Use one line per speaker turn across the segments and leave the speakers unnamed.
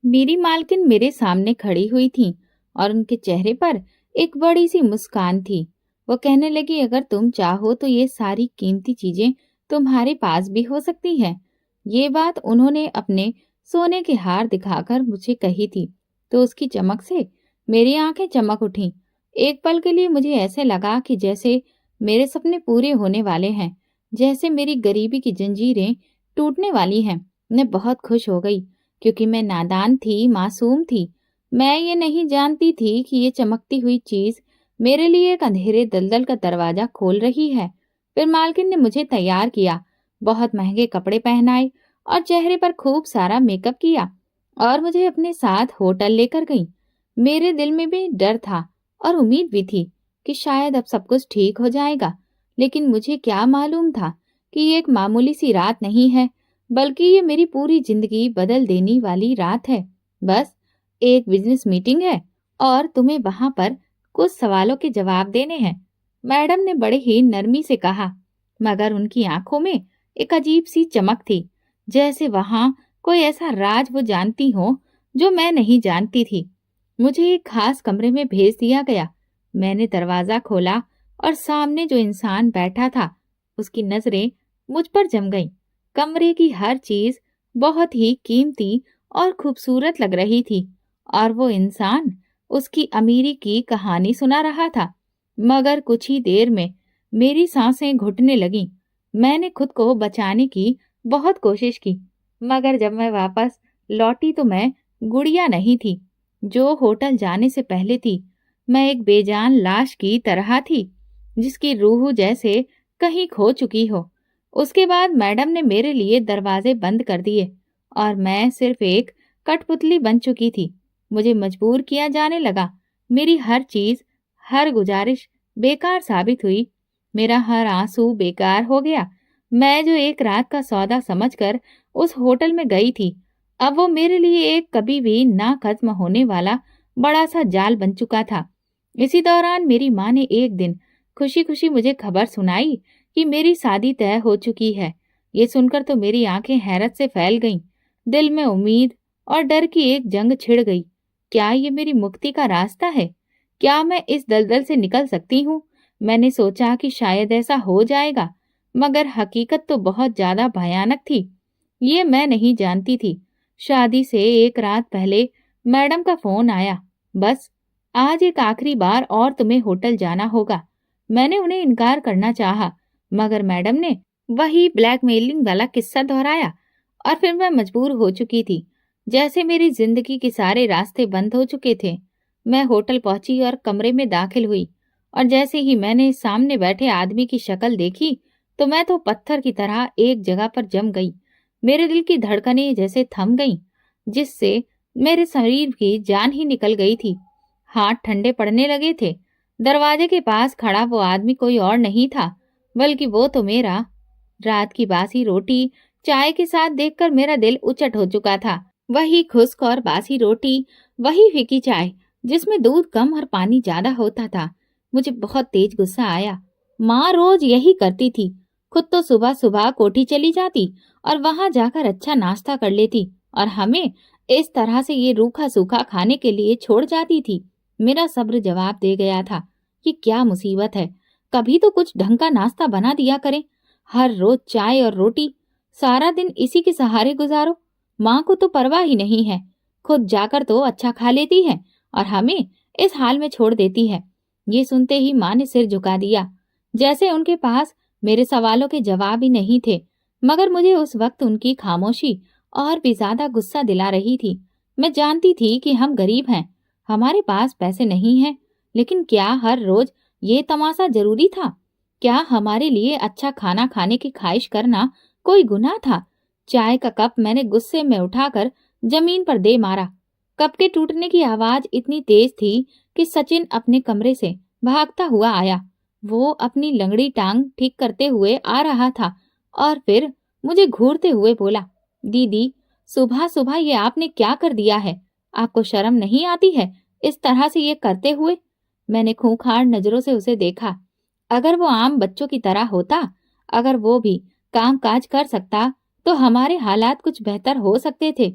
मेरी मालकिन मेरे सामने खड़ी हुई थी और उनके चेहरे पर एक बड़ी सी मुस्कान थी। वो कहने लगी, अगर तुम चाहो तो ये सारी कीमती चीजें तुम्हारे पास भी हो सकती हैं। ये बात उन्होंने अपने सोने के हार दिखाकर मुझे कही थी। तो उसकी चमक से मेरी आंखें चमक उठीं। एक पल के लिए मुझे ऐसे लगा कि जैसे मेरे सपने पूरे होने वाले हैं, जैसे मेरी गरीबी की जंजीरें टूटने वाली हैं। मैं बहुत खुश हो गई, क्योंकि मैं नादान थी, मासूम थी। मैं ये नहीं जानती थी कि ये चमकती हुई चीज मेरे लिए एक अंधेरे दलदल का दरवाजा खोल रही है। फिर मालकिन ने मुझे तैयार किया, बहुत महंगे कपड़े पहनाए और चेहरे पर खूब सारा मेकअप किया और मुझे अपने साथ होटल लेकर गई। मेरे दिल में भी डर था और उम्मीद भी थी कि शायद अब सब कुछ ठीक हो जाएगा। लेकिन मुझे क्या मालूम था कि ये एक मामूली सी रात नहीं है, बल्कि ये मेरी पूरी जिंदगी बदल देने वाली रात है। बस एक बिजनेस मीटिंग है और तुम्हें वहां पर कुछ सवालों के जवाब देने हैं, मैडम ने बड़े ही नरमी से कहा। मगर उनकी आंखों में एक अजीब सी चमक थी, जैसे वहां कोई ऐसा राज वो जानती हो जो मैं नहीं जानती थी। मुझे एक खास कमरे में भेज दिया गया। मैंने दरवाजा खोला और सामने जो इंसान बैठा था, उसकी नजरें मुझ पर जम गईं। कमरे की हर चीज बहुत ही कीमती और खूबसूरत लग रही थी और वो इंसान उसकी अमीरी की कहानी सुना रहा था। मगर कुछ ही देर में मेरी सांसें घुटने लगीं। मैंने खुद को बचाने की बहुत कोशिश की, मगर जब मैं वापस लौटी तो मैं गुड़िया नहीं थी जो होटल जाने से पहले थी। मैं एक बेजान लाश की तरह थी, जिसकी रूह जैसे कहीं खो चुकी हो। उसके बाद मैडम ने मेरे लिए दरवाजे बंद कर दिए और मैं सिर्फ एक कठपुतली बन चुकी थी। मुझे मजबूर किया जाने लगा। मेरी हर चीज, हर गुजारिश बेकार साबित हुई। मेरा हर आंसू बेकार हो गया। मैं जो एक रात का सौदा समझकर उस होटल में गई थी, अब वो मेरे लिए एक कभी भी ना खत्म होने वाला बड़ा सा जाल बन चुका था। इसी दौरान मेरी माँ ने एक दिन खुशी खुशी मुझे खबर सुनाई कि मेरी शादी तय हो चुकी है। ये सुनकर तो मेरी आंखें हैरत से फैल गईं। दिल में उम्मीद और डर की एक जंग छिड़ गई। क्या ये मेरी मुक्ति का रास्ता है? क्या मैं इस दलदल से निकल सकती हूँ? मैंने सोचा कि शायद ऐसा हो जाएगा, मगर हकीकत तो बहुत ज्यादा भयानक थी। ये मैं नहीं जानती थी। शादी से एक रात पहले मैडम का फोन आया, बस आज एक आखिरी बार और तुम्हें होटल जाना होगा। मैंने उन्हें इनकार करना चाहा, मगर मैडम ने वही ब्लैकमेलिंग वाला किस्सा दोहराया और फिर मैं मजबूर हो चुकी थी। जैसे मेरी जिंदगी के सारे रास्ते बंद हो चुके थे। मैं होटल पहुंची और कमरे में दाखिल हुई और जैसे ही मैंने सामने बैठे आदमी की शक्ल देखी, तो मैं तो पत्थर की तरह एक जगह पर जम गई। मेरे दिल की धड़कनें जैसे थम गईं, जिससे मेरे शरीर की जान ही निकल गई थी। हाथ ठंडे पड़ने लगे थे। दरवाजे के पास खड़ा वो आदमी कोई और नहीं था, बल्कि वो तो मेरा रात की बासी रोटी चाय के साथ देखकर मेरा दिल उचट हो चुका था। वही खुश्क और बासी रोटी, वही फीकी चाय जिसमें दूध कम और पानी ज्यादा होता था। मुझे बहुत तेज गुस्सा आया। माँ रोज यही करती थी। खुद तो सुबह सुबह कोठी चली जाती और वहां जाकर अच्छा नाश्ता कर लेती और हमें इस तरह से ये रूखा सूखा खाने के लिए छोड़ जाती थी। मेरा सब्र जवाब दे गया था। ये क्या मुसीबत है? कभी तो कुछ ढंग का नाश्ता बना दिया करें। हर रोज चाय और रोटी, सारा दिन इसी के सहारे गुजारो। माँ को तो परवाह ही नहीं है। खुद जाकर तो अच्छा खा लेती है और हमें इस हाल में छोड़ देती है। ये सुनते ही माँ ने सिर झुका दिया, जैसे उनके पास मेरे सवालों के जवाब ही नहीं थे। मगर मुझे उस वक्त उनकी खामोशी और भी ज्यादा गुस्सा दिला रही थी। मैं जानती थी कि हम गरीब हैं, हमारे पास पैसे नहीं हैं, लेकिन क्या हर रोज ये तमाशा जरूरी था? क्या हमारे लिए अच्छा खाना खाने की ख्वाहिश करना कोई गुनाह था? चाय का कप मैंने गुस्से में उठाकर जमीन पर दे मारा। कप के टूटने की आवाज इतनी तेज थी कि सचिन अपने कमरे से भागता हुआ आया। वो अपनी लंगड़ी टांग ठीक करते हुए आ रहा था और फिर मुझे घूरते हुए बोला, दीदी, सुबह सुबह ये आपने क्या कर दिया है? आपको शर्म नहीं आती है इस तरह से ये करते हुए? मैंने खूंखार नजरों से उसे देखा। अगर वो आम बच्चों की तरह होता, अगर वो भी काम काज कर सकता, तो हमारे हालात कुछ बेहतर हो सकते थे।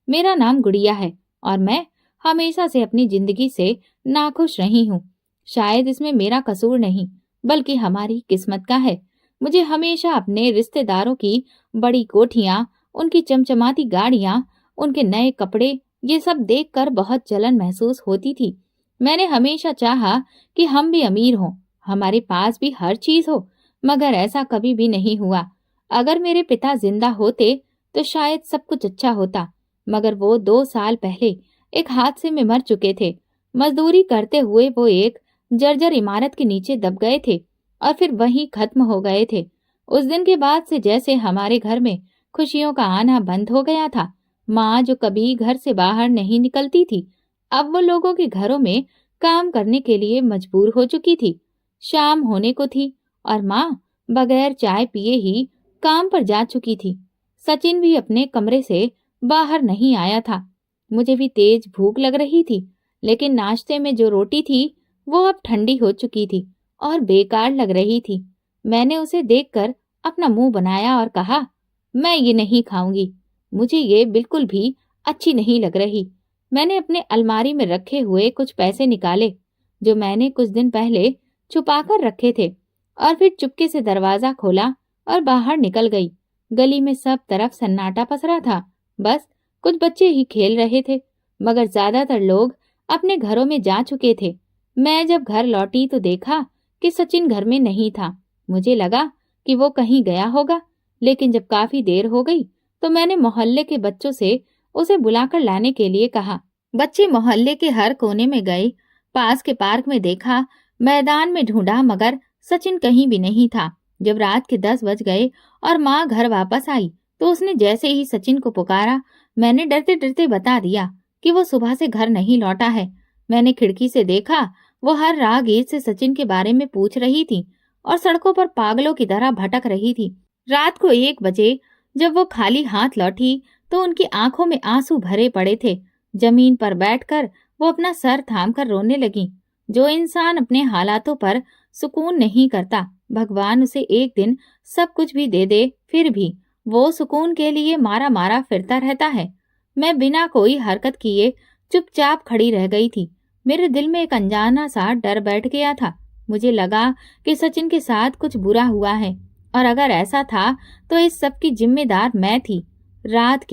मेरा नाम गुड़िया है और मैं हमेशा से अपनी जिंदगी से नाखुश रही हूँ। शायद इसमें मेरा कसूर नहीं, बल्कि हमारी किस्मत का है। मुझे हमेशा अपने रिश्तेदारों की बड़ी कोठियाँ, उनकी चमचमाती गाड़ियाँ, उनके नए कपड़े, ये सब देखकर बहुत जलन महसूस होती थी। मैंने हमेशा चाहा कि हम भी अमीर हों, हमारे पास भी हर चीज हो, मगर ऐसा कभी भी नहीं हुआ। अगर मेरे पिता जिंदा होते तो शायद सब कुछ अच्छा होता, मगर वो 2 साल पहले एक हादसे में मर चुके थे। मजदूरी करते हुए वो एक जर्जर इमारत के नीचे दब गए थे और फिर वहीं खत्म हो गए थे। उस दिन के बाद से जैसे हमारे घर में खुशियों का आना बंद हो गया था। माँ जो कभी घर से बाहर नहीं निकलती थी, अब वो लोगों के घरों में काम करने के लिए मजबूर हो चुकी थी। शाम होने को थी और माँ बगैर चाय पिए ही काम पर जा चुकी थी। सचिन भी अपने कमरे से बाहर नहीं आया था। मुझे भी तेज भूख लग रही थी, लेकिन नाश्ते में जो रोटी थी वो अब ठंडी हो चुकी थी और बेकार लग रही थी। मैंने उसे देखकर अपना मुंह बनाया और कहा, मैं ये नहीं खाऊंगी, मुझे ये बिल्कुल भी अच्छी नहीं लग रही। मैंने अपने अलमारी में रखे हुए कुछ पैसे निकाले जो मैंने कुछ दिन पहले छुपाकर रखे थे, और फिर चुपके से दरवाजा खोला और बाहर निकल गई। गली में सब तरफ सन्नाटा पसरा था। बस कुछ बच्चे ही खेल रहे थे, मगर ज्यादातर लोग अपने घरों में जा चुके थे। मैं जब घर लौटी तो देखा कि सचिन घर में नहीं था। मुझे लगा कि वो कहीं गया होगा, लेकिन जब काफी देर हो गई तो मैंने मोहल्ले के बच्चों से उसे बुलाकर लाने के लिए कहा। बच्चे मोहल्ले के हर कोने में गए, पास के पार्क में देखा, मैदान में ढूंढा, मगर सचिन कहीं भी नहीं था। जब रात के 10 बज गए और माँ घर वापस आई तो उसने जैसे ही सचिन को पुकारा, मैंने डरते डरते बता दिया कि वो सुबह से घर नहीं लौटा है। मैंने खिड़की से देखा, वो हर राहगीर से सचिन के बारे में पूछ रही थी और सड़कों पर पागलों की तरह भटक रही थी। रात को 1 बजे जब वो खाली हाथ लौटी तो उनकी आंखों में आंसू भरे पड़े थे। जमीन पर बैठकर वो अपना सर थामकर रोने लगी। जो इंसान अपने हालातों पर सुकून नहीं करता, भगवान उसे एक दिन सब कुछ भी दे दे, फिर भी वो सुकून के लिए मारा मारा फिरता रहता है। मैं बिना कोई हरकत किए चुपचाप खड़ी रह गई थी। मेरे दिल में एक अनजाना सा डर बैठ गया था। मुझे लगा कि सचिन के साथ कुछ बुरा हुआ है, और अगर ऐसा था तो इस सब की जिम्मेदार मैं थी। रात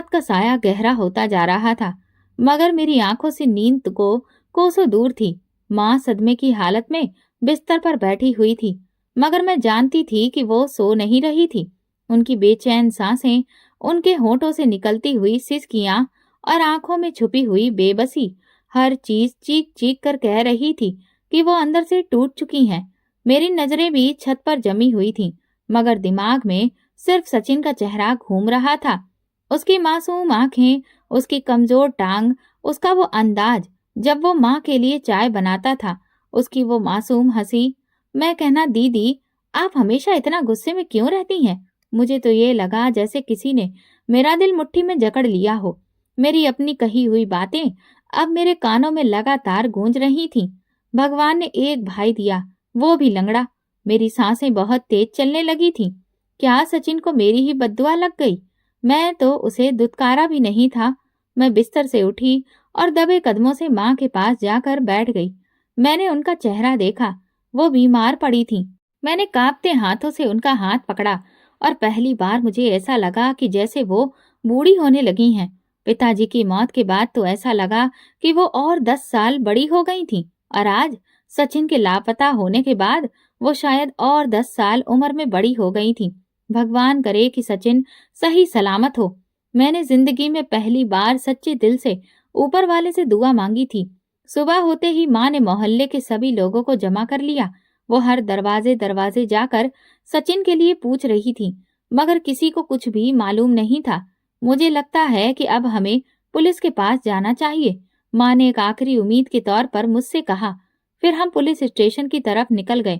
का साया गहरा होता जा रहा था, मगर मेरी आंखों से नींद को कोसों दूर थी। माँ सदमे की हालत में बिस्तर पर बैठी हुई थी, मगर मैं जानती थी कि वो सो नहीं रही थी। उनकी बेचैन सांसें, उनके होठों से निकलती हुई सिसकियां और आंखों में छुपी हुई बेबसी, हर चीज चीख चीख कर कह रही थी कि वो अंदर से टूट चुकी हैं। मेरी नजरें भी छत पर जमी हुई थीं, मगर दिमाग में सिर्फ सचिन का चेहरा घूम रहा था। उसकी मासूम आंखें, उसकी कमजोर टांग, उसका वो अंदाज जब वो माँ के लिए चाय बनाता था, उसकी वो मासूम हंसी। मैं कहना, दीदी आप हमेशा इतना गुस्से में क्यों रहती हैं? मुझे तो ये लगा जैसे किसी ने मेरा दिल मुट्ठी में जकड़ लिया हो। मेरी अपनी कही हुई बातें अब मेरे कानों में लगातार गूंज रही थीं। भगवान ने एक भाई दिया, वो भी लंगड़ा। मेरी सांसें बहुत तेज चलने लगी थीं। क्या सचिन को मेरी ही बद्दुआ लग गई? मैं तो उसे दुत्कारा भी नहीं था। मैं बिस्तर से उठी और दबे कदमों से माँ के पास जाकर बैठ गई। मैंने उनका चेहरा देखा, वो बीमार पड़ी थीं। मैंने कांपते हाथों से उनका हाथ पकड़ा और पहली बार मुझे ऐसा लगा कि जैसे वो बूढ़ी होने लगी हैं। पिताजी की मौत के बाद तो ऐसा लगा कि वो और 10 साल बड़ी हो गई थीं, और आज सचिन के लापता होने के बाद वो शायद और 10 साल उम्र में बड़ी हो गई थीं। भगवान करे कि सचिन सही सलामत हो। मैंने जिंदगी में पहली बार सच्चे दिल से ऊपर वाले से दुआ मांगी थी। सुबह होते ही माँ ने मोहल्ले के सभी लोगों को जमा कर लिया। वो हर दरवाजे दरवाजे जाकर सचिन के लिए पूछ रही थी, मगर किसी को कुछ भी मालूम नहीं था। मुझे लगता है कि अब हमें पुलिस के पास जाना चाहिए, माँ ने एक आखिरी उम्मीद के तौर पर मुझसे कहा। फिर हम पुलिस स्टेशन की तरफ निकल गए।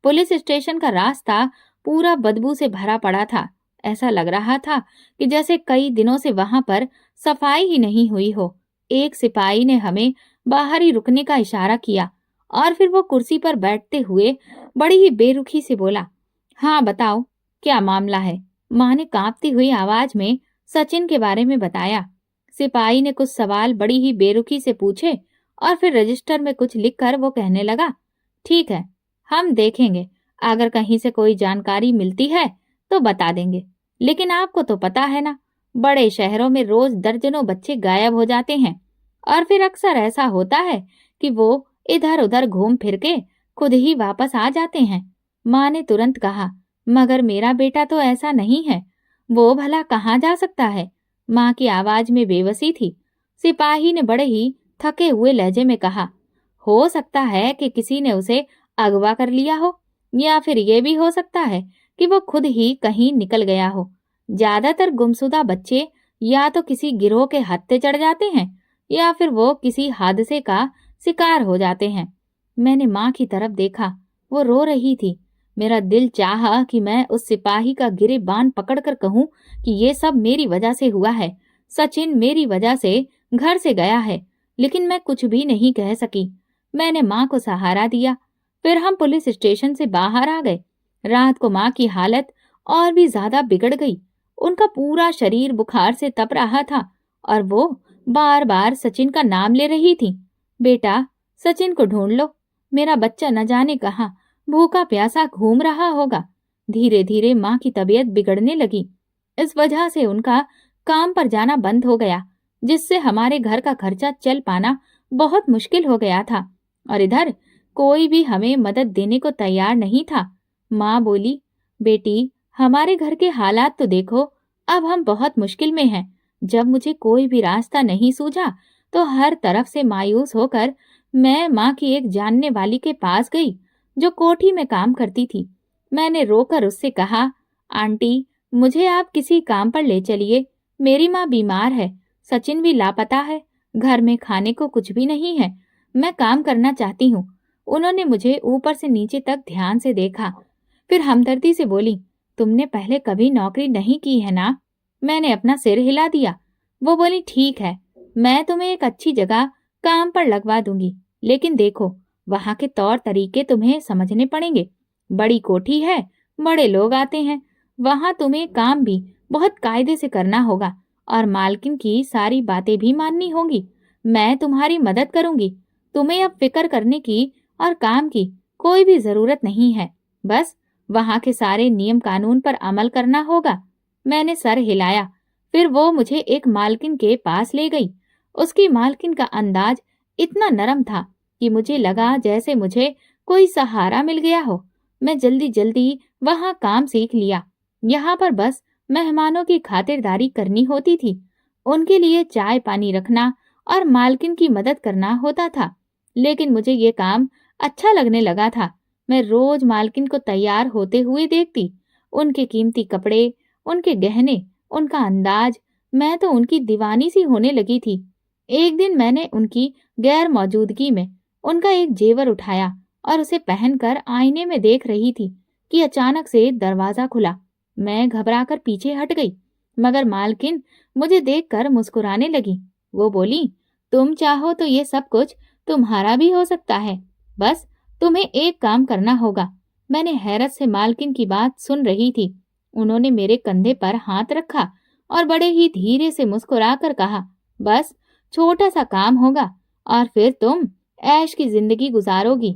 पुलिस स्टेशन का रास्ता पूरा बदबू से भरा पड़ा था। ऐसा लग रहा था कि जैसे कई दिनों से वहां पर सफाई ही नहीं हुई हो। एक सिपाही ने हमें बाहर ही रुकने का इशारा किया और फिर वो कुर्सी पर बैठते हुए बड़ी ही बेरुखी से बोला, हाँ बताओ, क्या मामला है? माँ ने कांपती हुई आवाज में सचिन के बारे में बताया। सिपाही ने कुछ सवाल बड़ी ही बेरुखी से पूछे और फिर रजिस्टर में कुछ लिखकर वो कहने लगा, ठीक है, हम देखेंगे, अगर कहीं से कोई जानकारी मिलती है तो बता देंगे। लेकिन आपको तो पता है ना, बड़े शहरों में रोज दर्जनों बच्चे गायब हो जाते हैं और फिर अक्सर ऐसा होता है कि वो इधर उधर घूम फिर के खुद ही वापस आ जाते हैं। माँ ने तुरंत कहा, मगर मेरा बेटा तो ऐसा नहीं है, वो भला कहाँ जा सकता है? माँ की आवाज में बेबसी थी। सिपाही ने बड़े ही थके हुए लहजे में कहा, हो सकता है कि किसी ने उसे अगवा कर लिया हो, या फिर ये भी हो सकता है कि वो खुद ही कहीं निकल गया हो। ज्यादातर गुमशुदा बच्चे या तो किसी गिरोह के हत्थे चढ़ जाते हैं या फिर वो किसी हादसे का शिकार हो जाते हैं। मैंने माँ की तरफ देखा, वो रो रही थी। मेरा दिल चाहा कि मैं उस सिपाही का गिरेबान पकड़कर कहूं कि ये सब मेरी वजह से हुआ है, सचिन मेरी वजह से घर से गया है, लेकिन मैं कुछ भी नहीं कह सकी। मैंने माँ को सहारा दिया। फिर हम पुलिस स्टेशन से बाहर आ गए। रात को माँ की हालत और भी ज्यादा बिगड़ गई। उनका पूरा शरीर बुखार से तप रहा था और वो बार बार सचिन का नाम ले रही थी। बेटा, सचिन को ढूंढ लो, मेरा बच्चा न जाने कहाँ भूखा प्यासा घूम रहा होगा। धीरे धीरे माँ की तबीयत बिगड़ने लगी। इस वजह से उनका काम पर जाना बंद हो गया, जिससे हमारे घर का खर्चा चल पाना बहुत मुश्किल हो गया था। और इधर कोई भी हमें मदद देने को तैयार नहीं था। माँ बोली, बेटी, हमारे घर के हालात तो देखो, अब हम बहुत मुश्किल में हैं। जब मुझे कोई भी रास्ता नहीं सूझा तो हर तरफ से मायूस होकर मैं माँ की एक जानने वाली के पास गई, जो कोठी में काम करती थी। मैंने रोकर उससे कहा, आंटी, मुझे आप किसी काम पर ले चलिए, मेरी माँ बीमार है, सचिन भी लापता है, घर में खाने को कुछ भी नहीं है, मैं काम करना चाहती हूँ। उन्होंने मुझे ऊपर से नीचे तक ध्यान से देखा, फिर हमदर्दी से बोली, तुमने पहले कभी नौकरी नहीं की है ना? मैंने अपना सिर हिला दिया। वो बोली, ठीक है, मैं तुम्हें एक अच्छी जगह काम पर लगवा दूंगी, लेकिन देखो, वहां के तौर तरीके तुम्हें समझने पड़ेंगे। बड़ी कोठी है, बड़े लोग आते हैं, वहां तुम्हें काम भी बहुत कायदे से करना होगा और मालकिन की सारी बातें भी माननी होंगी। मैं तुम्हारी मदद करूंगी, तुम्हें अब फिक्र करने की और काम की कोई भी जरूरत नहीं है, बस वहां के सारे नियम कानून पर अमल करना होगा। मैंने सर हिलाया। फिर वो मुझे एक मालकिन के पास ले गई। उसकी मालकिन का अंदाज इतना नरम था कि मुझे लगा जैसे मुझे कोई सहारा मिल गया हो। मैं जल्दी जल्दी वहां काम सीख लिया। यहाँ पर बस मेहमानों की खातिरदारी करनी होती थी, उनके लिए चाय पानी रखना और मालकिन की मदद करना होता था। लेकिन मुझे ये काम अच्छा लगने लगा था। मैं रोज मालकिन को तैयार होते हुए देखती, उनके कीमती कपड़े, उनके गहने, उनका अंदाज, मैं तो उनकी दीवानी सी होने लगी थी। एक दिन मैंने उनकी गैर मौजूदगी में उनका एक जेवर उठाया और उसे पहनकर आईने में देख रही थी कि अचानक से दरवाजा खुला। मैं घबराकर पीछे हट गई, मगर मालकिन मुझे देखकर मुस्कुराने लगी। वो बोली, तुम चाहो तो ये सब कुछ तुम्हारा भी हो सकता है, बस तुम्हें एक काम करना होगा। मैंने हैरत से मालकिन की बात सुन रही थी। उन्होंने मेरे कंधे पर हाथ रखा और बड़े ही धीरे से मुस्कुराकर कहा, बस छोटा सा काम होगा और फिर तुम ऐश की जिंदगी गुजारोगी।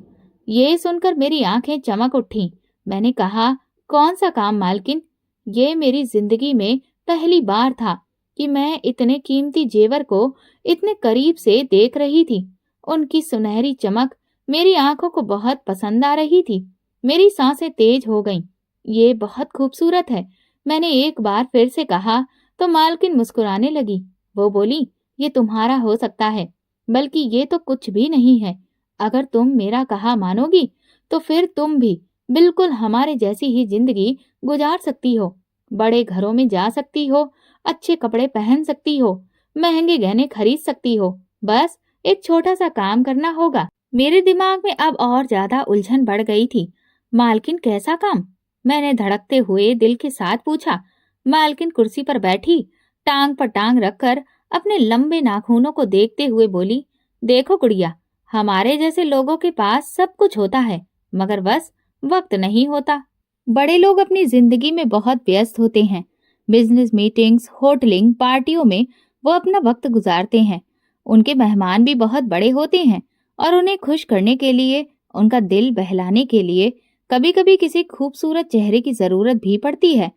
ये सुनकर मेरी आंखें चमक उठी। मैंने कहा, कौन सा काम मालकिन? ये मेरी जिंदगी में पहली बार था कि मैं इतने कीमती जेवर को इतने करीब से देख रही थी। उनकी सुनहरी चमक मेरी आंखों को बहुत पसंद आ रही थी। मेरी सांसें तेज हो गईं। ये बहुत खूबसूरत है, मैंने एक बार फिर से कहा तो मालकिन मुस्कुराने लगी। वो बोली, ये तुम्हारा हो सकता है, बल्कि ये तो कुछ भी नहीं है। अगर तुम मेरा कहा मानोगी तो फिर तुम भी बिल्कुल हमारे जैसी ही जिंदगी गुजार सकती हो। बड़े घरों में जा सकती हो, अच्छे कपड़े पहन सकती हो, महंगे गहने खरीद सकती हो। बस एक छोटा सा काम करना होगा। मेरे दिमाग में अब और ज्यादा उलझन बढ़ गई थी। मालकिन, कैसा काम? मैंने धड़कते हुए दिल के साथ पूछा। मालकिन कुर्सी पर बैठी, टांग पर टांग रखकर अपने लंबे नाखूनों को देखते हुए बोली, देखो गुड़िया, हमारे जैसे लोगों के पास सब कुछ होता है, मगर बस वक्त नहीं होता। बड़े लोग अपनी जिंदगी में बहुत व्यस्त होते हैं, बिजनेस मीटिंग्स, होटलिंग, पार्टियों में वो अपना वक्त गुजारते हैं। उनके मेहमान भी बहुत बड़े होते हैं और उन्हें खुश करने के लिए, उनका दिल बहलाने के लिए कभी-कभी किसी खूबसूरत चेहरे की जरूरत भी पड़ती है।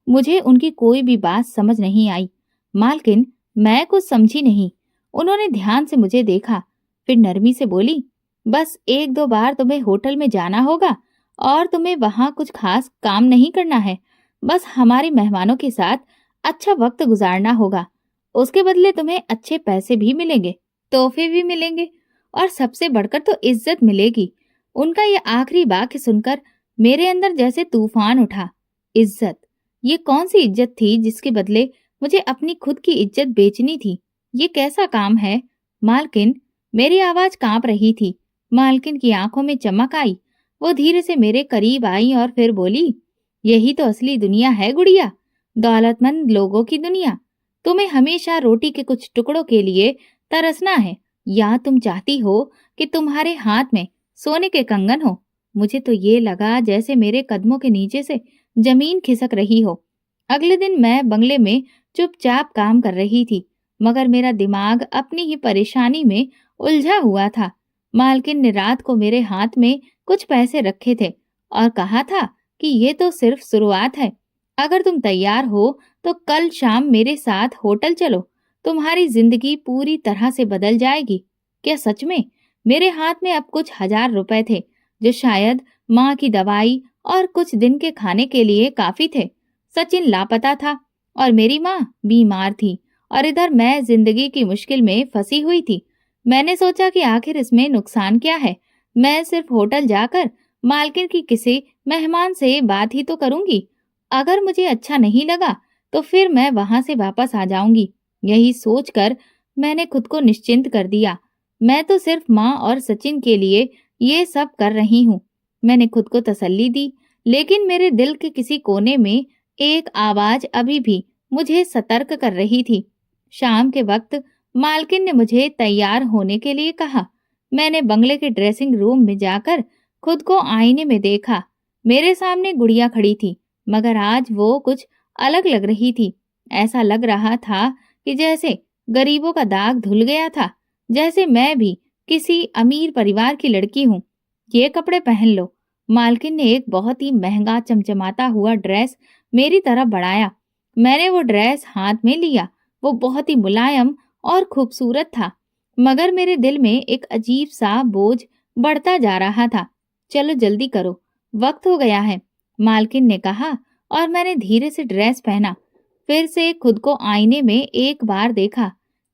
मुझे उनकी कोई भी बात समझ नहीं आई। मालकिन, मैं कुछ समझी नहीं। उन्होंने ध्यान से मुझे देखा, फिर नरमी से बोली, बस एक दो बार तुम्हें होटल में जाना होगा और तुम्हें वहां कुछ खास काम नहीं करना है। बस हमारे मेहमानों के साथ अच्छा वक्त गुजारना होगा। उसके बदले तुम्हें अच्छे पैसे भी मिलेंगे, तोहफे भी मिलेंगे और सबसे बढ़कर तो इज्जत मिलेगी। उनका ये आखिरी वाक्य सुनकर मेरे अंदर जैसे तूफान उठा। इज्जत? ये कौन सी इज्जत थी जिसके बदले मुझे अपनी खुद की इज्जत बेचनी थी? ये कैसा काम है? मालकिन, मेरी आवाज कांप रही थी। मालकिन की आंखों में चमक आई। वो धीरे से मेरे करीब आई और फिर बोली, यही तो असली दुनिया है गुड़िया, दौलतमंद लोगों की दुनिया। तुम्हें हमेशा रोटी के कुछ टुकड़ों के लिए तरसना है, या तुम चाहती हो कि तुम्हारे हाथ में सोने के कंगन हो? मुझे तो ये लगा जैसे मेरे कदमों के नीचे से जमीन खिसक रही हो। अगले दिन मैं बंगले में चुपचाप काम कर रही थी, मगर मेरा दिमाग अपनी ही परेशानी में उलझा हुआ था। मालकिन ने रात को मेरे हाथ में कुछ पैसे रखे थे और कहा था कि ये तो सिर्फ शुरुआत है। अगर तुम तैयार हो तो कल शाम मेरे साथ होटल चलो, तुम्हारी जिंदगी पूरी तरह से बदल जाएगी। क्या सच में? मेरे हाथ में अब कुछ 1,000 रुपए थे, जो शायद माँ की दवाई और कुछ दिन के खाने के लिए काफी थे। सचिन लापता था और मेरी माँ बीमार थी और इधर मैं जिंदगी की मुश्किल में फंसी हुई थी। मैंने सोचा कि आखिर इसमें नुकसान क्या है, मैं सिर्फ होटल जाकर मालकिन की किसी मेहमान से बात ही तो करूंगी। अगर मुझे अच्छा नहीं लगा तो फिर मैं वहां से वापस आ जाऊंगी। यही सोचकर मैंने खुद को निश्चिंत कर दिया। मैं तो सिर्फ माँ और सचिन के लिए ये सब कर रही हूँ। मैंने खुद को तसल्ली दी, लेकिन मेरे दिल के किसी कोने में एक आवाज अभी भी मुझे सतर्क कर रही थी। शाम के वक्त मालकिन ने मुझे तैयार होने के लिए कहा। मैंने बंगले के ड्रेसिंग रूम में जाकर खुद को आईने में देखा। मेरे सामने गुड़िया खड़ी थी, मगर आज वो कुछ अलग लग रही थी। ऐसा लग रहा था कि जैसे गरीबों का दाग धुल गया था, जैसे मैं भी किसी अमीर परिवार की लड़की हूँ। ये कपड़े पहन लो। मालकिन ने एक बहुत ही महंगा चमचमाता हुआ ड्रेस मेरी तरफ बढ़ाया। मैंने वो ड्रेस हाथ में लिया। वो बहुत ही मुलायम और खूबसूरत था, मगर मेरे दिल में एक अजीब सा बोझ बढ़ता जा रहा था। चलो जल्दी करो, वक्त हो गया है, मालकिन ने कहा और मैंने धीरे से ड्रेस पहना। फिर से खुद को आईने में एक बार देखा।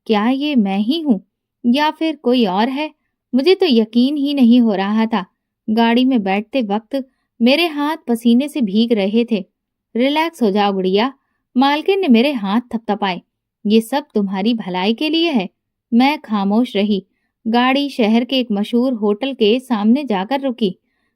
क्या ये मैं ही हूँ या फिर कोई और है? मुझे तो यकीन ही नहीं हो रहा था। गाड़ी में बैठते वक्त मेरे हाथ पसीने से भीग रहे थे। रिलैक्स हो जाओ गुड़िया, मालकिन ने मेरे हाथ थपथपाए। ये सब तुम्हारी भलाई के लिए है। मैं खामोश रही। गाड़ी शहर के एक मशहूर होटल के सामने जाकर रुकी।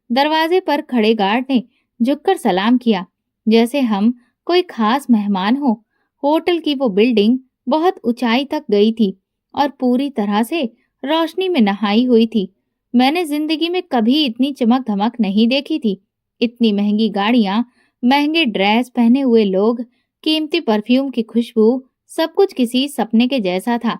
दरवाजे पर खड़े गार्ड ने झुककर सलाम किया, जैसे हम कोई खास मेहमान हो। होटल की वो बिल्डिंग बहुत ऊंचाई तक गई थी और पूरी तरह से रोशनी में नहाई हुई थी। मैंने जिंदगी में कभी इतनी चमक धमक नहीं देखी थी। इतनी महंगी गाड़ियां, महंगे ड्रेस पहने हुए लोग, कीमती परफ्यूम की खुशबू, सब कुछ किसी सपने के जैसा था।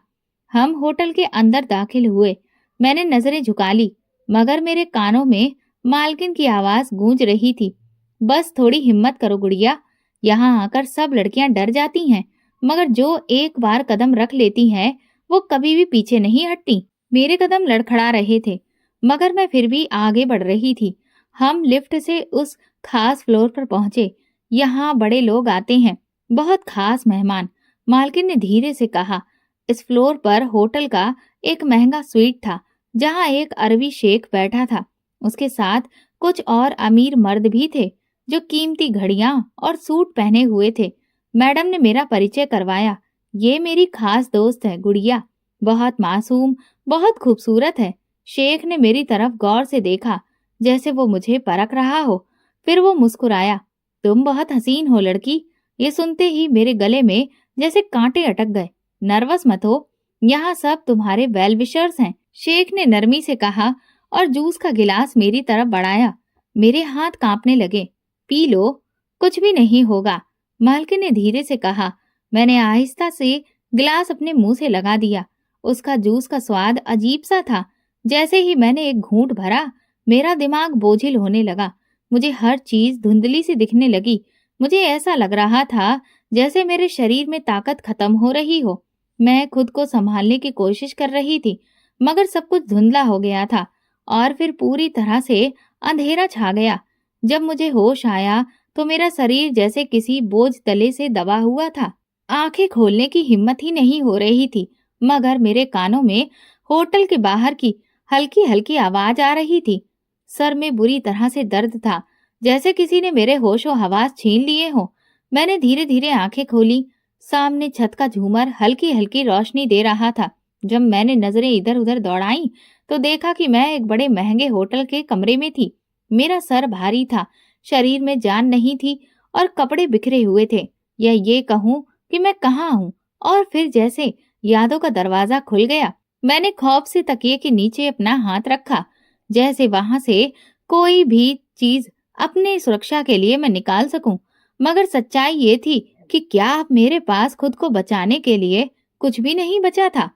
हम होटल के अंदर दाखिल हुए। मैंने नजरें झुका ली, मगर मेरे कानों में मालकिन की आवाज गूंज रही थी। बस थोड़ी हिम्मत करो गुड़िया, यहाँ आकर सब लड़कियां डर जाती हैं, मगर जो एक बार कदम रख लेती हैं, वो कभी भी पीछे नहीं हटती। मेरे कदम लड़खड़ा रहे थे, मगर मैं फिर भी आगे बढ़ रही थी। हम लिफ्ट से उस खास फ्लोर पर पहुंचे। यहाँ बड़े लोग आते हैं, बहुत खास मेहमान, मालकिन ने धीरे से कहा। इस फ्लोर पर होटल का एक महंगा स्वीट था, जहाँ एक अरबी शेख बैठा था। उसके साथ कुछ और अमीर मर्द भी थे, जो कीमती घड़ियां और सूट पहने हुए थे। मैडम ने मेरा परिचय करवाया। ये मेरी खास दोस्त है गुड़िया, बहुत मासूम, बहुत खूबसूरत है। शेख ने मेरी तरफ गौर से देखा, जैसे वो मुझे परख रहा हो। फिर वो मुस्कुराया। तुम बहुत हसीन हो लड़की। ये सुनते ही मेरे गले में जैसे कांटे अटक गए। नर्वस मत हो, यहाँ सब तुम्हारे वेल विशर्स हैं, शेख ने नरमी से कहा और जूस का गिलास मेरी तरफ बढ़ाया। मेरे हाथ कांपने लगे। पी लो, कुछ भी नहीं होगा। मालकिन ने धीरे से कहा। मैंने आहिस्ता से गिलास अपने मुंह से लगा दिया। उसका जूस का स्वाद अजीब सा था। जैसे ही मैंने एक घूंट भरा, मेरा दिमाग बोझिल होने लगा। मुझे हर चीज धुंधली सी दिखने लगी। मुझे ऐसा लग रहा था जैसे मेरे शरीर में ताकत खत्म हो रही हो। मैं खुद को संभालने की कोशिश कर रही थी, मगर सब कुछ धुंधला हो गया था और फिर पूरी तरह से अंधेरा छा गया। जब मुझे होश आया तो मेरा शरीर जैसे किसी बोझ तले से दबा हुआ था। आंखें खोलने की हिम्मत ही नहीं हो रही थी, मगर मेरे कानों में होटल के बाहर की हल्की हल्की आवाज आ रही थी। सर में बुरी तरह से दर्द था, जैसे किसी ने मेरे होशो हवास छीन लिए हो। मैंने धीरे धीरे आंखें खोली। सामने छत का झूमर हल्की हल्की रोशनी दे रहा था। जब मैंने नजरें इधर उधर दौड़ाई तो देखा कि मैं एक बड़े महंगे होटल के कमरे में थी। मेरा सर भारी था, शरीर में जान नहीं थी और कपड़े बिखरे हुए थे। या ये कहूँ कि मैं कहाँ हूँ। और फिर जैसे यादों का दरवाजा खुल गया, मैंने खौफ से तकिए के नीचे अपना हाथ रखा, जैसे वहां से कोई भी चीज अपने सुरक्षा के लिए मैं निकाल सकूं। मगर सच्चाई ये थी कि क्या अब मेरे पास खुद को बचाने के लिए कुछ भी नहीं बचा था।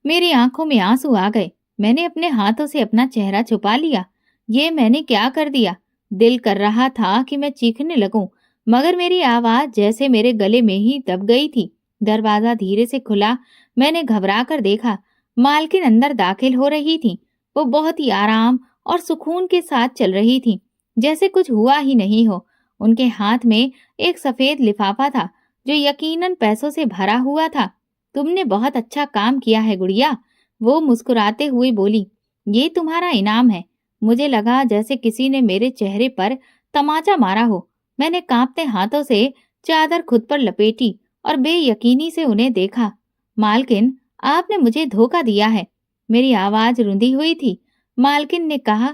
मेरी आंखों में आंसू आ गए। मैंने अपने हाथों से अपना चेहरा छुपा लिया। ये मैंने क्या कर दिया? दिल कर रहा था कि मैं चीखने लगूं, मगर मेरी आवाज जैसे मेरे गले में ही दब गई थी। दरवाजा धीरे से खुला। मैंने घबरा कर देखा। मालकिन अंदर दाखिल हो रही थी। वो बहुत ही आराम और सुकून के साथ चल रही थी, जैसे कुछ हुआ ही नहीं हो। उनके हाथ में एक सफेद लिफाफा था, जो यकीनन पैसों से भरा हुआ था। तुमने बहुत अच्छा काम किया है गुड़िया, वो मुस्कुराते हुए बोली। ये तुम्हारा इनाम है। मुझे लगा जैसे किसी ने मेरे चेहरे पर तमाचा मारा हो। मैंने कांपते हाथों से चादर खुद पर लपेटी और बेयकीनी से उन्हें देखा। मालकिन, आपने मुझे धोखा दिया है। मेरी आवाज रुंधी हुई थी। मालकिन ने कहा,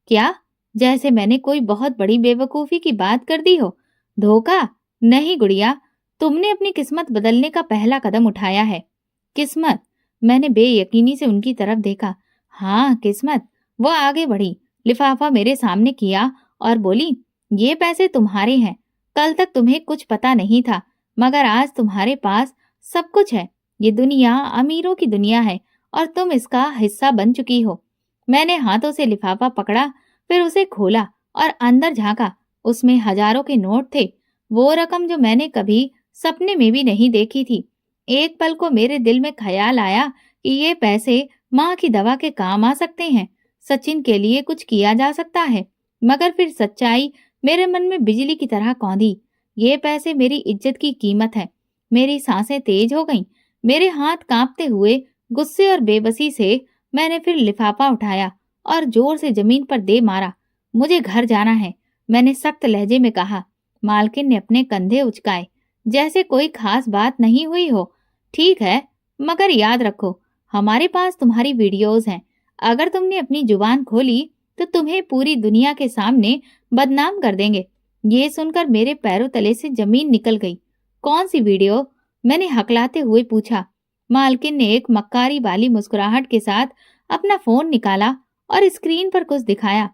क्या? जैसे मैंने कोई बहुत बड़ी बेवकूफी की बात कर दी हो। धोखा? नहीं गुड़िया, तुमने अपनी किस्मत बदलने का पहला कदम उठाया है। किस्मत? मैंने बेयकीनी से उनकी तरफ देखा। हाँ, किस्मत। वो आगे बढ़ी, लिफाफा मेरे सामने किया और बोली, ये पैसे तुम्हारे हैं। कल तक तुम्हें कुछ पता नहीं था, मगर आज तुम्हारे पास सब कुछ है। ये दुनिया अमीरों की दुनिया है और तुम इसका हिस्सा बन चुकी हो। मैंने हाथों से लिफाफा पकड़ा, फिर उसे खोला और अंदर झांका। उसमें हजारों के नोट थे, वो रकम जो मैंने कभी सपने में भी नहीं देखी थी। एक पल को मेरे दिल में ख्याल आया कि ये पैसे माँ की दवा के काम आ सकते हैं, सचिन के लिए कुछ किया जा सकता है। मगर फिर सच्चाई मेरे मन में बिजली की तरह कौंधी। ये पैसे मेरी इज्जत की कीमत है। मेरी सांसें तेज हो गईं। मेरे हाथ कांपते हुए गुस्से और बेबसी से मैंने फिर लिफाफा उठाया और जोर से जमीन पर दे मारा। मुझे घर जाना है, मैंने सख्त लहजे में कहा। मालकिन ने अपने कंधे उचकाए, जैसे कोई खास बात नहीं हुई हो। ठीक है, मगर याद रखो, हमारे पास तुम्हारी वीडियोस हैं। अगर तुमने अपनी जुबान खोली तो तुम्हें पूरी दुनिया के सामने बदनाम कर देंगे। ये सुनकर मेरे पैरों तले से जमीन निकल गई। कौन सी वीडियो? मैंने हकलाते हुए पूछा। मालकिन ने एक मक्कारी वाली मुस्कुराहट के साथ अपना फोन निकाला और स्क्रीन पर कुछ दिखाया।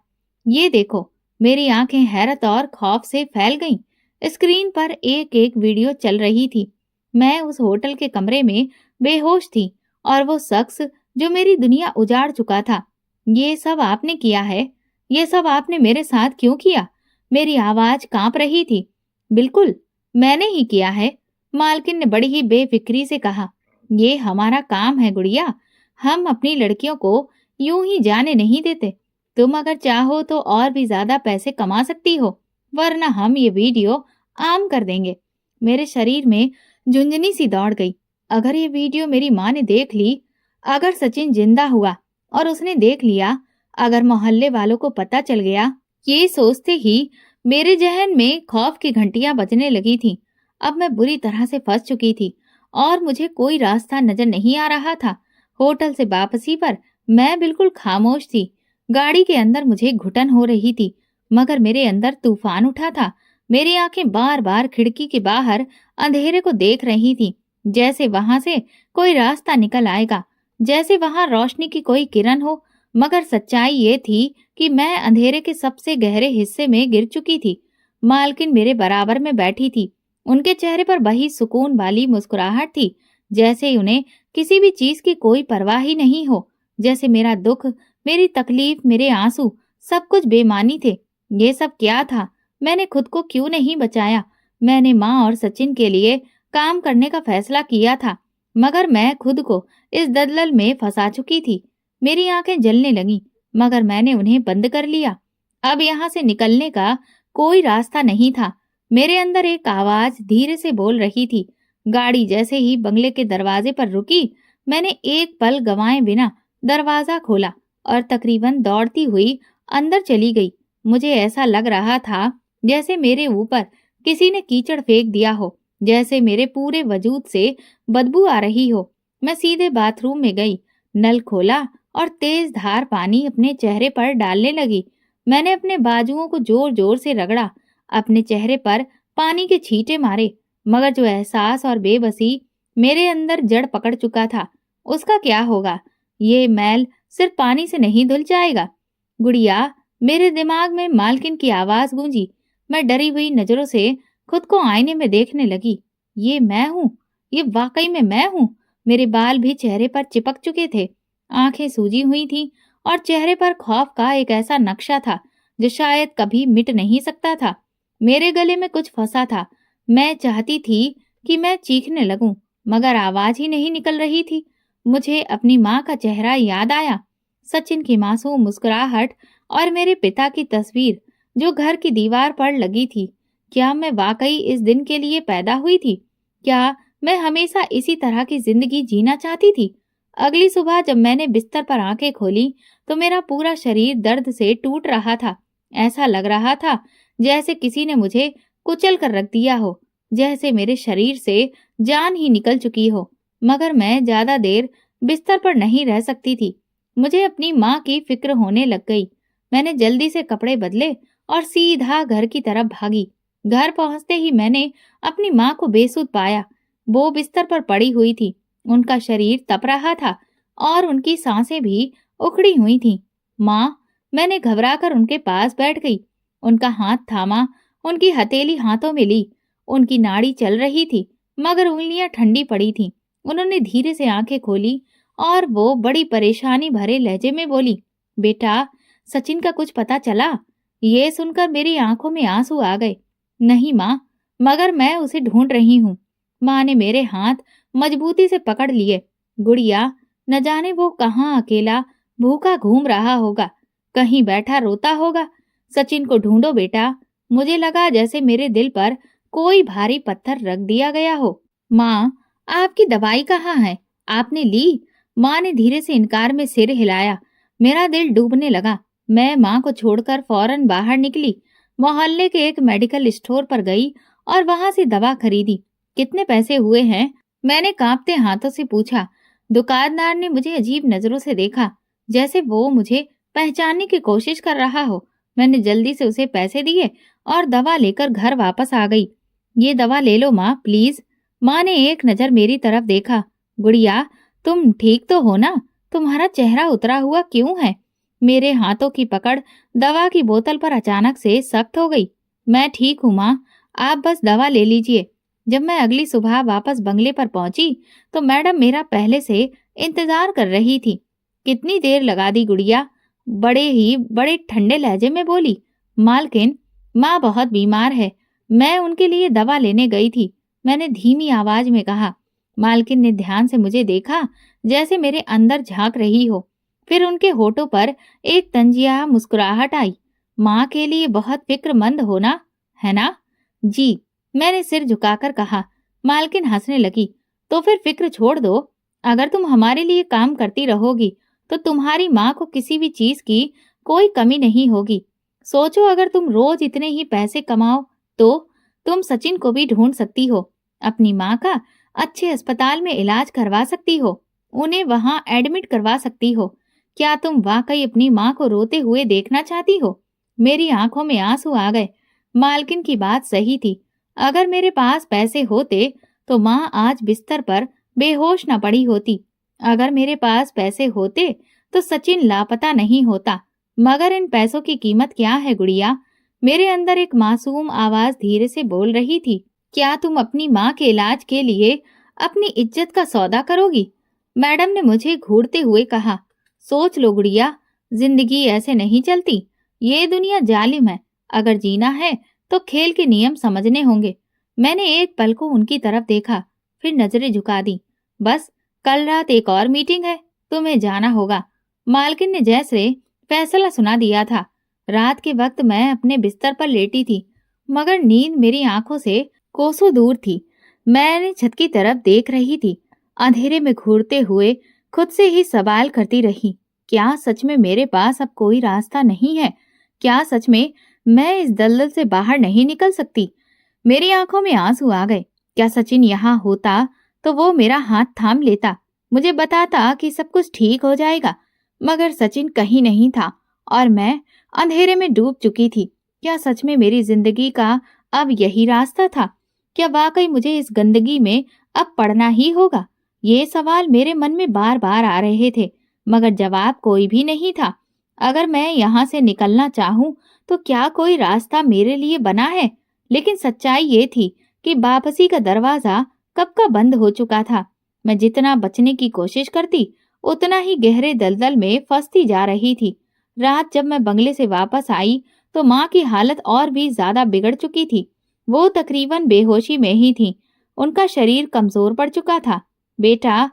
ये देखो। मेरी आंखें हैरत और खौफ से फैल गईं। स्क्रीन पर एक एक वीडियो चल रही थी। मैं उस होटल के कमरे में बेहोश थी और वो शख्स जो मेरी दुनिया उजाड़ चुका था। ये सब आपने किया है? ये सब आपने मेरे साथ क्यों किया? मेरी आवाज कांप रही थी। बिल्कुल, मैंने ही किया है, मालकिन ने बड़ी ही बेफिक्री से कहा। ये हमारा काम है गुड़िया। हम अपनी लड़कियों को यूं ही जाने नहीं देते। तुम अगर चाहो तो और भी ज्यादा पैसे कमा सकती हो, वरना हम ये वीडियो आम कर देंगे। मेरे शरीर में झुंझुनी सी दौड़ गई। अगर ये वीडियो मेरी माँ ने देख ली, अगर सचिन जिंदा हुआ और उसने देख लिया, अगर मोहल्ले वालों को पता चल गया। ये सोचते ही मेरे जहन में खौफ की घंटियां बजने लगी थीं। अब मैं बुरी तरह से फंस चुकी थी और मुझे कोई रास्ता नजर नहीं आ रहा था। होटल से वापसी पर मैं बिल्कुल खामोश थी। गाड़ी के अंदर मुझे घुटन हो रही थी, मगर मेरे अंदर तूफान उठा था। मेरी आंखें बार बार खिड़की के बाहर अंधेरे को देख रही थी, जैसे वहां से कोई रास्ता निकल आएगा, जैसे वहां रोशनी की कोई किरण हो। मगर सच्चाई ये थी कि मैं अंधेरे के सबसे गहरे हिस्से में गिर चुकी थी। मालकिन मेरे बराबर में बैठी थी। उनके चेहरे पर वही सुकून वाली मुस्कुराहट थी, जैसे उन्हें किसी भी चीज की कोई परवाह ही नहीं हो। जैसे मेरा दुख, मेरी तकलीफ, मेरे आंसू सब कुछ बेमानी थे। ये सब क्या था? मैंने खुद को क्यों नहीं बचाया? मैंने माँ और सचिन के लिए काम करने का फैसला किया था, मगर मैं खुद को इस दलदल में फंसा चुकी थी। मेरी आंखें जलने लगीं, मगर मैंने उन्हें बंद कर लिया। अब यहाँ से निकलने का कोई रास्ता नहीं था। मेरे अंदर एक आवाज धीरे से बोल रही थी। गाड़ी जैसे ही बंगले के दरवाजे पर रुकी, मैंने एक पल गंवाए बिना दरवाजा खोला और तकरीबन दौड़ती हुई अंदर चली गई। मुझे ऐसा लग रहा था जैसे मेरे ऊपर किसी ने कीचड़ फेंक दिया हो, जैसे मेरे पूरे वजूद से बदबू आ रही हो। मैं सीधे बाथरूम में गई, नल खोला और तेज धार पानी अपने चेहरे पर डालने लगी। मैंने अपने बाजुओं को जोर जोर से रगड़ा, अपने चेहरे पर पानी के छींटे मारे, मगर जो एहसास और बेबसी मेरे अंदर जड़ पकड़ चुका था, उसका क्या होगा? ये मैल सिर्फ पानी से नहीं धुल जाएगा। गुड़िया, मेरे दिमाग में मालकिन की आवाज गूंजी। मैं डरी हुई नजरों से खुद को आईने में देखने लगी। ये मैं हूँ, ये वाकई में मैं हूँ। मेरे बाल भी चेहरे पर चिपक चुके थे, आंखें सूजी हुई थीं और चेहरे पर खौफ का एक ऐसा नक्शा था जो शायद कभी मिट नहीं सकता था। मेरे गले में कुछ फंसा था। मैं चाहती थी कि मैं चीखने लगूं, मगर आवाज ही नहीं निकल रही थी। मुझे अपनी माँ का चेहरा याद आया, सचिन की मासूम मुस्कुराहट और मेरे पिता की तस्वीर जो घर की दीवार पर लगी थी। क्या मैं वाकई इस दिन के लिए पैदा हुई थी? क्या मैं हमेशा इसी तरह की जिंदगी जीना चाहती थी? अगली सुबह जब मैंने बिस्तर पर आंखें खोली तो मेरा पूरा शरीर दर्द से टूट रहा था। ऐसा लग रहा था जैसे किसी ने मुझे कुचल कर रख दिया हो, जैसे मेरे शरीर से जान ही निकल चुकी हो। मगर मैं ज्यादा देर बिस्तर पर नहीं रह सकती थी। मुझे अपनी माँ की फिक्र होने लग गई। मैंने जल्दी से कपड़े बदले और सीधा घर की तरफ भागी। घर पहुंचते ही मैंने अपनी माँ को बेसुध पाया। वो बिस्तर पर पड़ी हुई थी, उनका शरीर तप रहा था और उनकी सांसें भी उखड़ी हुई थीं। माँ, मैंने घबराकर उनके पास बैठ गई, उनका हाथ थामा, उनकी हथेली हाथों में ली। उनकी नाड़ी चल रही थी, मगर उंगलियां ठंडी पड़ी थीं। उन्होंने धीरे से आंखें खोली और वो बड़ी परेशानी भरे लहजे में बोली, बेटा, सचिन का कुछ पता चला? ये सुनकर मेरी आंखों में आंसू आ गए। नहीं माँ, मगर मैं उसे ढूंढ रही हूँ। माँ ने मेरे हाथ मजबूती से पकड़ लिए। गुड़िया, न जाने वो कहाँ अकेला भूखा घूम रहा होगा, कहीं बैठा रोता होगा। सचिन को ढूंढो बेटा। मुझे लगा जैसे मेरे दिल पर कोई भारी पत्थर रख दिया गया हो। माँ, आपकी दवाई कहाँ है? आपने ली? माँ ने धीरे से इनकार में सिर हिलाया। मेरा दिल डूबने लगा। मैं माँ को छोड़कर फौरन बाहर निकली, मोहल्ले के एक मेडिकल स्टोर पर गई और वहां से दवा खरीदी। कितने पैसे हुए हैं? मैंने कांपते हाथों से पूछा। दुकानदार ने मुझे अजीब नजरों से देखा, जैसे वो मुझे पहचानने की कोशिश कर रहा हो। मैंने जल्दी से उसे पैसे दिए और दवा लेकर घर वापस आ गई। ये दवा ले लो माँ, प्लीज। माँ ने एक नजर मेरी तरफ देखा। गुड़िया, तुम ठीक तो हो ना? तुम्हारा चेहरा उतरा हुआ क्यों है? मेरे हाथों की पकड़ दवा की बोतल पर अचानक से सख्त हो गई। मैं ठीक हूँ माँ, आप बस दवा ले लीजिए। जब मैं अगली सुबह वापस बंगले पर पहुंची तो मैडम मेरा पहले से इंतजार कर रही थी। कितनी देर लगा दी गुड़िया? बड़े ठंडे लहजे में बोली। मालकिन, माँ बहुत बीमार है, मैं उनके लिए दवा लेने गई थी, मैंने धीमी आवाज में कहा। मालकिन ने ध्यान से मुझे देखा, जैसे मेरे अंदर झांक रही हो। फिर उनके होठों पर एक तंजिया मुस्कुराहट आई। माँ के लिए बहुत फिक्रमंद हो ना, है ना? जी, मैंने सिर झुकाकर कहा। मालकिन हंसने लगी। तो फिर फिक्र छोड़ दो। अगर तुम हमारे लिए काम करती रहोगी तो तुम्हारी माँ को किसी भी चीज की कोई कमी नहीं होगी। सोचो, अगर तुम रोज इतने ही पैसे कमाओ तो तुम सचिन को भी ढूंढ सकती हो, अपनी माँ का अच्छे अस्पताल में इलाज करवा सकती हो, उन्हें वहां एडमिट करवा सकती हो। क्या तुम वाकई अपनी माँ को रोते हुए देखना चाहती हो? मेरी आंखों में आंसू आ गए। मालकिन की बात सही थी। अगर मेरे पास पैसे होते तो माँ आज बिस्तर पर बेहोश न पड़ी होती। अगर मेरे पास पैसे होते तो सचिन लापता नहीं होता। मगर इन पैसों की कीमत क्या है गुड़िया? मेरे अंदर एक मासूम आवाज धीरे से बोल रही थी। क्या तुम अपनी माँ के इलाज के लिए अपनी इज्जत का सौदा करोगी? मैडम ने मुझे घूरते हुए कहा। सोच लो गुड़िया, जिंदगी ऐसे नहीं चलती। ये दुनिया जालिम है। अगर जीना है तो खेल के नियम समझने होंगे। मैंने एक पल को उनकी तरफ देखा, फिर नजरें झुका दी। बस, कल रात एक और मीटिंग है, तुम्हें जाना होगा। मालकिन ने जैसे फैसला सुना दिया था। रात के वक्त मैं अपने बिस्तर पर लेटी थी, मगर नींद मेरी आंखों से कोसों दूर थी। मैंने छत की तरफ देख रही थी, अंधेरे में घूरते हुए खुद से ही सवाल करती रही, क्या सच में मेरे पास अब कोई रास्ता नहीं है? क्या सच में मैं इस दलदल से बाहर नहीं निकल सकती? मेरी आंखों में आंसू आ गए। क्या सचिन यहाँ होता तो वो मेरा हाथ थाम लेता, मुझे बताता कि सब कुछ ठीक हो जाएगा। मगर सचिन कहीं नहीं था और मैं अंधेरे में डूब चुकी थी। क्या सच में मेरी जिंदगी का अब यही रास्ता था? क्या वाकई मुझे इस गंदगी में अब पड़ना ही होगा? ये सवाल मेरे मन में बार बार आ रहे थे, मगर जवाब कोई भी नहीं था। अगर मैं यहाँ से निकलना चाहूँ तो क्या कोई रास्ता मेरे लिए बना है? लेकिन सच्चाई ये थी कि वापसी का दरवाजा कब का बंद हो चुका था। मैं जितना बचने की कोशिश करती, उतना ही गहरे दलदल में फंसती जा रही थी। रात जब मैं बंगले से वापस आई तो माँ की हालत और भी ज्यादा बिगड़ चुकी थी। वो तकरीबन बेहोशी में ही थी। उनका शरीर कमजोर पड़ चुका था। बेटा,